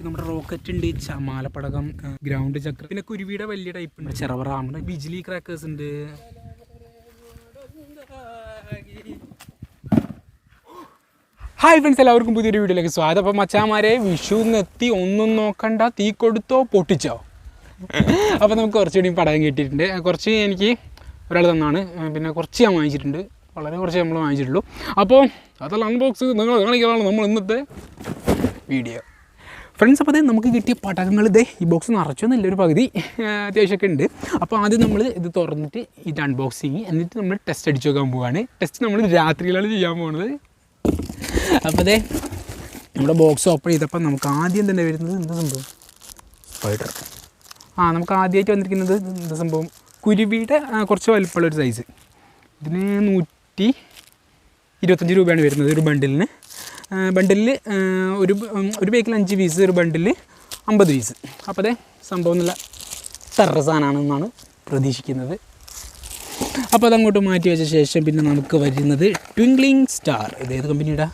നമ്മുടെ റോക്കറ്റ് ഉണ്ട്, മാലപ്പടകം, ഗ്രൗണ്ട് ചക്ര, പിന്നെ കുരുവിയുടെ വലിയ ടൈപ്പ് ഉണ്ട്, ചെറവറ, നമ്മുടെ ബിജിലി ക്രാക്കേഴ്സ് ഉണ്ട്. ഹായ് ഫ്രണ്ട്സ്, എല്ലാവർക്കും പുതിയൊരു വീഡിയോയിലേക്ക് സ്വാഗതം. അപ്പം മച്ചാമാരെ, വിഷു എത്തി, ഒന്നും നോക്കണ്ട, തീ കൊടുത്തോ പൊട്ടിച്ചോ. അപ്പോൾ നമുക്ക് കുറച്ചുകൂടി പടകം കിട്ടിയിട്ടുണ്ട്. കുറച്ച് എനിക്ക് ഒരാൾ തന്നാണ്, പിന്നെ കുറച്ച് ഞാൻ വാങ്ങിച്ചിട്ടുണ്ട്, വളരെ കുറച്ച് നമ്മൾ വാങ്ങിച്ചിട്ടുള്ളൂ. അപ്പോൾ അതെല്ലാം അൺബോക്സ് നിങ്ങൾ കാണിക്കാനാണ് നമ്മൾ ഇന്നത്തെ വീഡിയോ ഫ്രണ്ട്സ്. അപ്പോൾ നമുക്ക് കിട്ടിയ പടകങ്ങൾ ഇതേ ഈ ബോക്സ് നിറച്ചൊന്നുമില്ല, ഒരു പകുതി അത്യാവശ്യമൊക്കെ ഉണ്ട്. അപ്പോൾ ആദ്യം നമ്മൾ ഇത് തുറന്നിട്ട് ഇത് അൺബോക്സിങ്, എന്നിട്ട് നമ്മൾ ടെസ്റ്റ് അടിച്ച് നോക്കാൻ പോവുകയാണ്. ടെസ്റ്റ് നമ്മൾ രാത്രിയിലാണ് ചെയ്യാൻ പോകുന്നത്. അപ്പോൾ അതെ നമ്മുടെ ബോക്സ് ഓപ്പൺ ചെയ്തപ്പോൾ നമുക്ക് ആദ്യം തന്നെ വരുന്നത് എന്താ സംഭവം, സ്പൈഡർ. നമുക്ക് ആദ്യമായിട്ട് വന്നിരിക്കുന്നത് എന്താ സംഭവം, കുരുവിയുടെ കുറച്ച് വലുപ്പമുള്ളൊരു സൈസ്. ഇതിന് 125 രൂപയാണ് വരുന്നത് ഒരു ബണ്ടിലിന്. ബണ്ടിലിൽ ഒരു പേക്കിൽ 5 പീസ്, ഒരു ബണ്ടിൽ 50 പീസ്. അപ്പോൾ അതെ സംഭവം നല്ല തറ സാധനമാണെന്നാണ് പ്രതീക്ഷിക്കുന്നത്. അപ്പോൾ അതങ്ങോട്ട് മാറ്റി വെച്ച ശേഷം പിന്നെ നമുക്ക് വരുന്നത് ട്വിങ്ക്ലിങ് സ്റ്റാർ. ഇതേത് കമ്പനിയുടെ,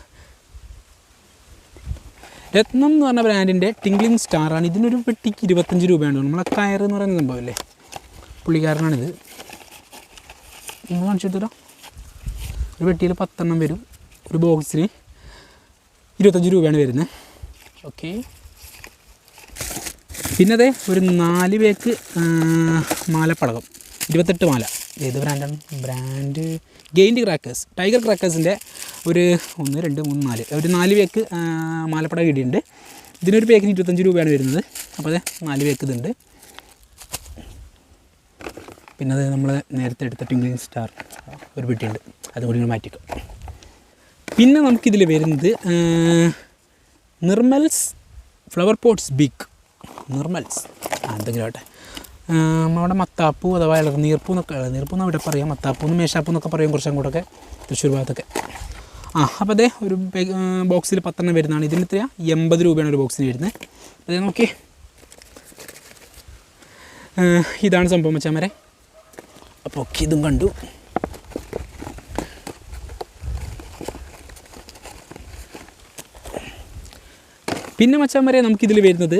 രത്നം എന്ന് പറഞ്ഞ ബ്രാൻഡിൻ്റെ ട്വിങ്ക്ലിങ് സ്റ്റാറാണ്. ഇതിനൊരു പെട്ടിക്ക് 25 രൂപയാണ്. നമ്മളെ കയർ എന്ന് പറയുന്ന സംഭവമല്ലേ, പുള്ളിക്കാരനാണിത്. നിങ്ങൾ കാണിച്ചു തരാം. ഒരു പെട്ടിയിൽ 10 എണ്ണം വരും, ഒരു ബോക്സിന് 25 രൂപയാണ് വരുന്നത്. ഓക്കെ, പിന്നെ അതെ ഒരു 4 പേക്ക് മാലപ്പടകം, 28 മാല. ഏത് ബ്രാൻഡാണ്, ബ്രാൻഡ് ഗെയിൻറ്റ് ക്രാക്കേഴ്സ്, ടൈഗർ ക്രാക്കേഴ്സിൻ്റെ ഒരു 1 2 3 4 ഒരു 4 പേക്ക് മാലപ്പടകം കിട്ടിയിട്ടുണ്ട്. ഇതിനൊരു പേക്കിന് 25 രൂപയാണ് വരുന്നത്. അപ്പോൾ അതെ 4 പേക്ക് ഇതുണ്ട്. പിന്നെ അത് നമ്മൾ നേരത്തെ എടുത്ത ട്വിങ്ക്ലിങ് സ്റ്റാർ ഒരു പെട്ടിയുണ്ട്, അതും കൂടി മാറ്റിക്കും. പിന്നെ നമുക്കിതിൽ വരുന്നത് നിർമ്മൽസ് ഫ്ലവർ പോട്ട്സ് ബിഗ്, നിർമ്മൽസ് എന്തെങ്കിലും ആട്ടെ. നമ്മുടെ മത്താപ്പൂ അഥവാ ഇളനീർപ്പൂ എന്നൊക്കെ ഇവിടെ പറയാം, മത്താപ്പൂന്ന് മേശാപ്പൂ എന്നൊക്കെ പറയും കുറച്ചും അങ്ങോട്ടൊക്കെ തൃശ്ശൂർ ഭാഗത്തൊക്കെ. അപ്പോൾ അതേ ഒരു ബോക്സിൽ 10 എണ്ണം വരുന്നതാണ്. ഇതിന് എത്രയാണ്, 80 രൂപയാണ് ഒരു ബോക്സിന് വരുന്നത്. അതേ നോക്കി, ഇതാണ് സംഭവം മച്ചാമാരെ. അപ്പോൾ ഓക്കെ, ഇതും കണ്ടു. പിന്നെ മച്ചാമാരെ നമുക്കിതിൽ വരുന്നത്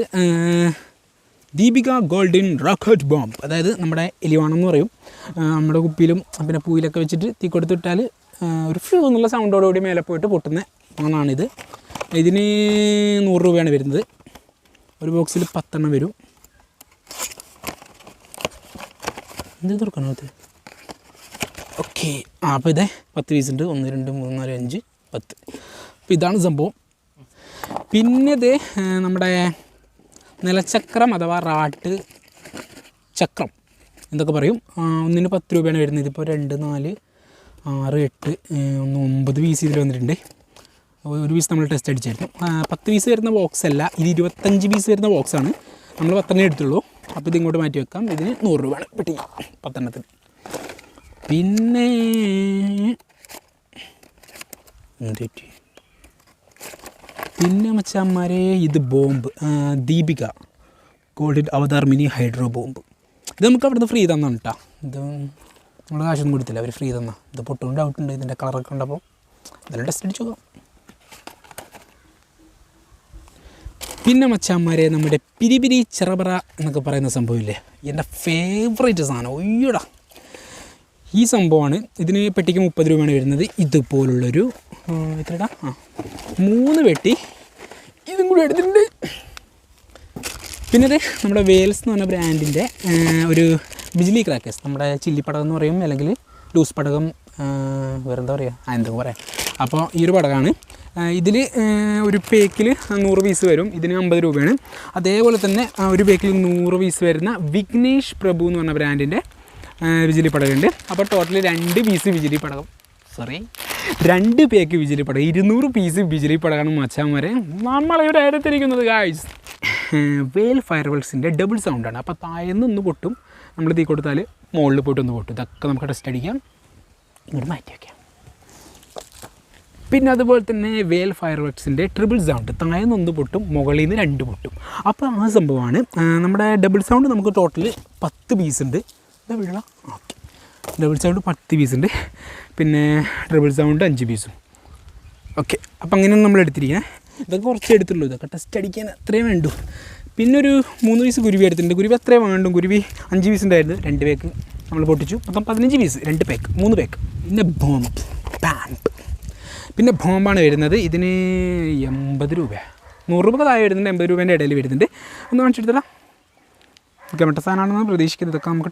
ദീപിക ഗോൾഡൻ റോക്കറ്റ് ബോംബ്, അതായത് നമ്മുടെ എലിവാണം എന്ന് പറയും. നമ്മുടെ കുപ്പിയിലും പിന്നെ പൂയിലൊക്കെ വെച്ചിട്ട് തീ കൊടുത്തിട്ടാൽ ഒരു ഫ്യൂ എന്നുള്ള സൗണ്ടോടുകൂടി മേലെ പോയിട്ട് പൊട്ടുന്ന ആണാണിത്. ഇതിന് 100 രൂപയാണ് വരുന്നത്. ഒരു ബോക്സിൽ 10 എണ്ണം വരും. എന്ത് തുറക്കണം അത്? ഓക്കെ, അപ്പോൾ ഇതേ 10 പീസ് ഉണ്ട്. 1 2 3 4 5 10. അപ്പോൾ ഇതാണ് സംഭവം. പിന്നെ ഇത് നമ്മുടെ നിലച്ചക്രം അഥവാ റാട്ട് ചക്രം എന്തൊക്കെ പറയും. ഒന്നിന് 10 രൂപയാണ് വരുന്നത്. ഇതിപ്പോൾ 2 4 6 8 9 പീസ് ഇതിൽ വന്നിട്ടുണ്ട്. ഒരു പീസ് നമ്മൾ ടെസ്റ്റ് അടിച്ചായിരുന്നു. 10 പീസ് വരുന്ന ബോക്സ് അല്ല, ഇത് 25 പീസ് വരുന്ന ബോക്സാണ്. നമ്മൾ 10 എണ്ണേ എടുത്തുള്ളൂ. അപ്പോൾ ഇതിങ്ങോട്ട് മാറ്റി വെക്കാം. ഇതിന് 100 രൂപയാണ് പെട്ടി 10 എണ്ണത്തിന്. പിന്നെ മച്ചാന്മാരെ ഇത് ബോംബ്, ദീപിക ഗോൾഡൻ അവതാർ മിനി ഹൈഡ്രോ ബോംബ്. ഇത് നമുക്ക് അവിടുന്ന് ഫ്രീ തന്നാണ് കേട്ടോ. ഇത് നമ്മൾ കാശൊന്നും കൊടുത്തില്ല, അവർ ഫ്രീ തന്നാ. ഇത് പൊട്ടുകൊണ്ട് ഡൗട്ടുണ്ട്, ഇതിൻ്റെ കളറൊക്കെ ഉണ്ടപ്പോൾ ഇതെല്ലാം ടെസ്റ്റ് അടിച്ചു നോക്കാം. പിന്നെ മച്ചാന്മാരെ നമ്മുടെ പിരിപിരി ചെറബറ എന്നൊക്കെ പറയുന്ന സംഭവമില്ലേ, എൻ്റെ ഫേവറേറ്റ് സാധനം. ഒയ്യടാ, ഈ സംഭവമാണ്. ഇതിന് പെട്ടിക്ക് 30 രൂപയാണ് വരുന്നത്. ഇതുപോലുള്ളൊരു എത്രടാ 3 പെട്ടി ഇതും കൂടി എടുത്തിട്ടുണ്ട്. പിന്നെ നമ്മുടെ വേൽസ് എന്ന് പറഞ്ഞ ബ്രാൻഡിൻ്റെ ഒരു ബിജിലി ക്രാക്കേഴ്സ്, നമ്മുടെ ചില്ലിപ്പടകം എന്ന് പറയും, അല്ലെങ്കിൽ ലൂസ് പടകം, വേറെന്താ പറയുക, എന്തൊക്കെ പറയാം. അപ്പോൾ ഈ ഒരു പടകമാണ്. ഇതിൽ ഒരു പേക്കിൽ 100 പീസ് വരും. ഇതിന് 50 രൂപയാണ്. അതേപോലെ തന്നെ ഒരു പേക്കിൽ 100 പീസ് വരുന്ന വിഘ്നേഷ് പ്രഭു എന്ന് പറഞ്ഞ ബ്രാൻഡിൻ്റെ വിജിലി പടകമുണ്ട്. അപ്പോൾ ടോട്ടൽ 2 പീസ് വിജിലി പടകം, 2 പേക്ക് വിജിലി പടകം, 200 പീസ് വിജിലി പടകമാണ് മച്ചാന്മാരെ നമ്മളിവിടെ എടുത്തിരിക്കുന്നത് ഗായ്സ്. വേൽ ഫയർ വർക്സിൻ്റെ ഡബിൾ സൗണ്ടാണ്. അപ്പോൾ താഴേന്ന് ഒന്ന് പൊട്ടും, നമ്മൾ തീ കൊടുത്താൽ മുകളിൽ പോയിട്ട് ഒന്ന് പൊട്ടും. ഇതൊക്കെ നമുക്ക് ടെസ്റ്റ് അടിക്കാം, ഇങ്ങോട്ട് മാറ്റി വയ്ക്കാം. പിന്നെ അതുപോലെ തന്നെ വേൽ ഫയർ വർക്സിൻ്റെ ട്രിപ്പിൾ സൗണ്ട്, താഴേന്ന് 1 പൊട്ടും, മുകളിൽ നിന്ന് 2 പൊട്ടും. അപ്പോൾ ആ സംഭവമാണ്. നമ്മുടെ ഡബിൾ സൗണ്ട് നമുക്ക് ടോട്ടൽ 10 പീസ് ഉണ്ട്. ഇതാ വീഴ. ഓക്കെ, ഡബിൾ സൗണ്ട് 10 പീസ് ഉണ്ട്. പിന്നെ ട്രിപ്പിൾ സൗണ്ട് 5 പീസും. ഓക്കെ, അപ്പോൾ അങ്ങനെയാണ് നമ്മൾ എടുത്തിരിക്കുന്നത്. ഇതൊക്കെ കുറച്ച് എടുത്തുള്ളൂ. ഇതൊക്കെ ടെസ്റ്റ് അടിക്കാൻ അത്രയും വേണ്ടു. പിന്നെ ഒരു 3 പീസ് കുരുവി എടുത്തിട്ടുണ്ട്. കുരുവി അത്രയും വേണ്ടും. കുരുവി 5 പീസ് ഉണ്ടായിരുന്നു, 2 പേക്ക് നമ്മൾ പൊട്ടിച്ചു. മൊത്തം 15 പീസ്, 2 പേക്ക്, 3 പേക്ക്. പിന്നെ ബാമ്പ്. പിന്നെ ബോംബാണ് വരുന്നത്. ഇതിന് 80 രൂപ, 100 രൂപ താഴെ വരുന്നുണ്ട്, 80 രൂപേൻ്റെ ഇടയിൽ വരുന്നുണ്ട്. ഒന്ന് കാണിച്ചെടുത്തടാ. ഗമട്ട സാധനമാണെന്ന് പ്രതീക്ഷിക്കുന്നത്. ഇതൊക്കെ നമുക്ക്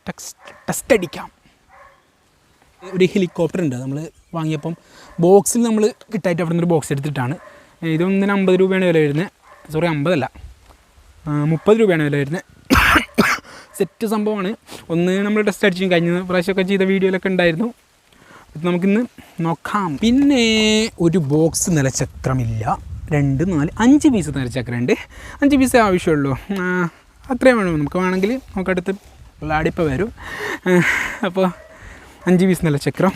ടെസ്റ്റ് അടിക്കാം. ഒരു ഹെലികോപ്റ്റർ ഉണ്ട്, നമ്മൾ വാങ്ങിയപ്പം ബോക്സിൽ നമ്മൾ കിട്ടായിട്ട് അവിടെ നിന്നൊരു ബോക്സ് എടുത്തിട്ടാണ്. ഇതൊന്നിന് 50 രൂപയാണ് വില വരുന്നത്. സോറി, 50 അല്ല, 30 രൂപയാണ് വില വരുന്നത്. സെറ്റ് സംഭവമാണ്. ഒന്ന് നമ്മൾ ടെസ്റ്റ് അടിച്ചു, കഴിഞ്ഞ പ്രാവശ്യമൊക്കെ ചെയ്ത വീഡിയോയിലൊക്കെ ഉണ്ടായിരുന്നു. ഇത് നമുക്കിന്ന് നോക്കാം. പിന്നെ ഒരു ബോക്സ് നിലച്ചക്രമില്ല, 2, 4, 5 പീസ് നിലച്ചക്രമുണ്ട്. 5 പീസേ ആവശ്യമുള്ളൂ. അത്രയും വേണം. നമുക്ക് വേണമെങ്കിൽ നമുക്കടുത്ത് ലാടിപ്പോൾ വരും. അപ്പോൾ 5 പീസ് നിലച്ചക്രം.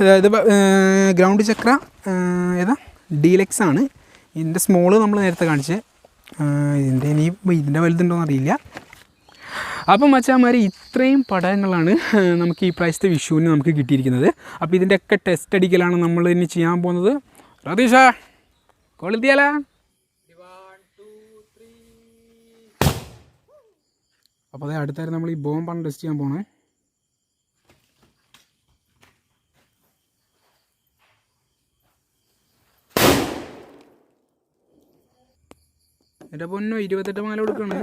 അതായത് ഗ്രൗണ്ട് ചക്ര ഏതാ, ഡീലക്സ് ആണ്. ഇതിൻ്റെ സ്മോള് നമ്മൾ നേരത്തെ കാണിച്ചത്. ഇതിൻ്റെ വലുതുണ്ടോയെന്ന് അറിയില്ല. അപ്പം മച്ചാന്മാർ, ഇത്രയും പടങ്ങളാണ് നമുക്ക് ഈ പ്രാവശ്യത്തെ വിഷുവിന് നമുക്ക് കിട്ടിയിരിക്കുന്നത്. അപ്പോൾ ഇതിൻ്റെയൊക്കെ ടെസ്റ്റ് അടിക്കലാണ് നമ്മൾ ഇനി ചെയ്യാൻ പോകുന്നത്. രതീഷ കൊളുത്തിയാല. അപ്പോൾ അതേ അടുത്തായിരുന്നു നമ്മൾ ഈ ബോംബാണ് ടെസ്റ്റ് ചെയ്യാൻ പോണേ. എൻ്റെ പൊന്നോ, 28 മാല കൊടുക്കണേ.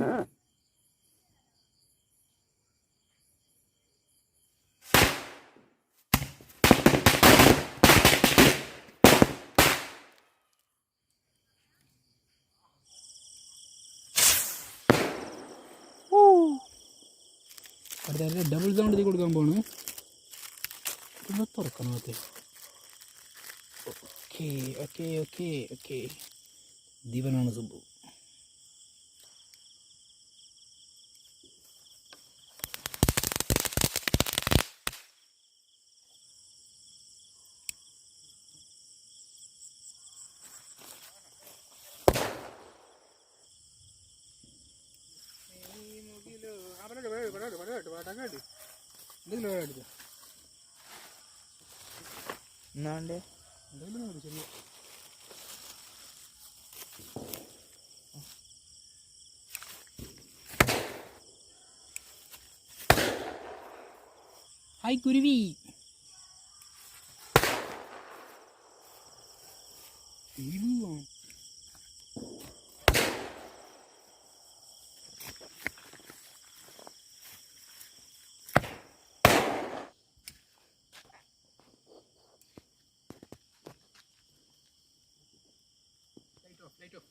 അടുത്ത ഡബിൾ സൗണ്ട് കൊടുക്കാൻ പോണ്. തുറക്കണം. ഓക്കെ ദിവനാണ് സംഭവം. എന്നാണ്ടേ ഹായ് കുരുവി. Light off.